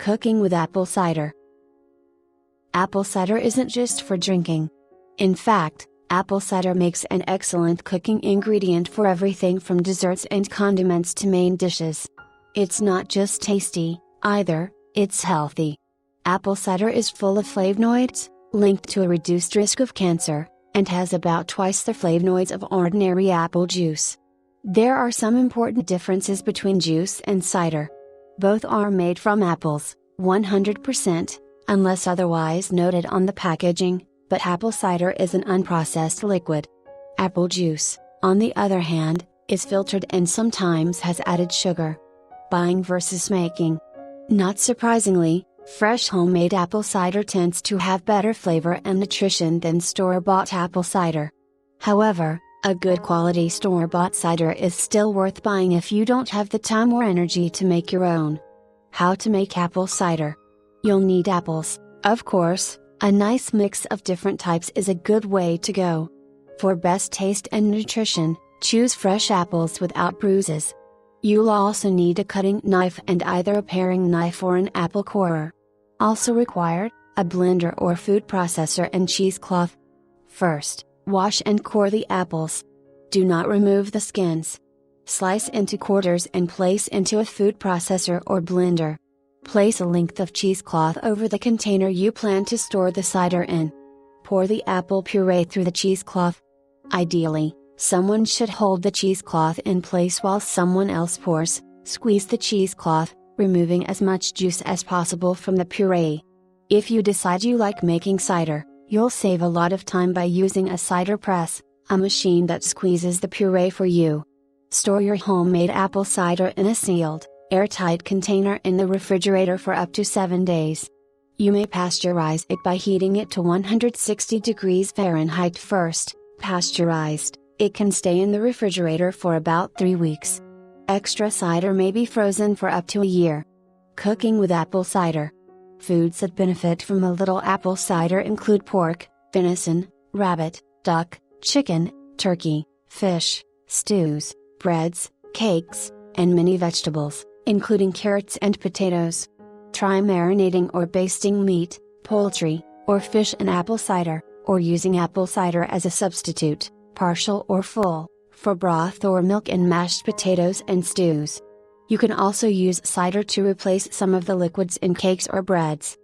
Cooking with apple cider. Apple cider isn't just for drinking. In fact, apple cider makes an excellent cooking ingredient for everything from desserts and condiments to main dishes. It's not just tasty, either, it's healthy. Apple cider is full of flavonoids, linked to a reduced risk of cancer, and has about twice the flavonoids of ordinary apple juice. There are some important differences between juice and cider. Both are made from apples, 100%, unless otherwise noted on the packaging, but apple cider is an unprocessed liquid. Apple juice, on the other hand, is filtered and sometimes has added sugar. Buying versus making. Not surprisingly, fresh homemade apple cider tends to have better flavor and nutrition than store-bought apple cider. However, a good quality store-bought cider is still worth buying if you don't have the time or energy to make your own. How to make apple cider. You'll need apples, of course. A nice mix of different types is a good way to go. For best taste and nutrition, choose fresh apples without bruises. You'll also need a cutting knife and either a paring knife or an apple corer. Also required, a blender or food processor and cheesecloth. First, wash and core the apples. Do not remove the skins. Slice into quarters and place into a food processor or blender. Place a length of cheesecloth over the container you plan to store the cider in. Pour the apple puree through the cheesecloth. Ideally, someone should hold the cheesecloth in place while someone else pours. Squeeze the cheesecloth, removing as much juice as possible from the puree. If you decide you like making cider, you'll save a lot of time by using a cider press, a machine that squeezes the puree for you. Store your homemade apple cider in a sealed, airtight container in the refrigerator for up to 7 days. You may pasteurize it by heating it to 160 degrees Fahrenheit first. Pasteurized, it can stay in the refrigerator for about 3 weeks. Extra cider may be frozen for up to a year. Cooking with apple cider. Foods that benefit from a little apple cider include pork, venison, rabbit, duck, chicken, turkey, fish, stews, breads, cakes, and many vegetables, including carrots and potatoes. Try marinating or basting meat, poultry, or fish in apple cider, or using apple cider as a substitute, partial or full, for broth or milk in mashed potatoes and stews. You can also use cider to replace some of the liquids in cakes or breads.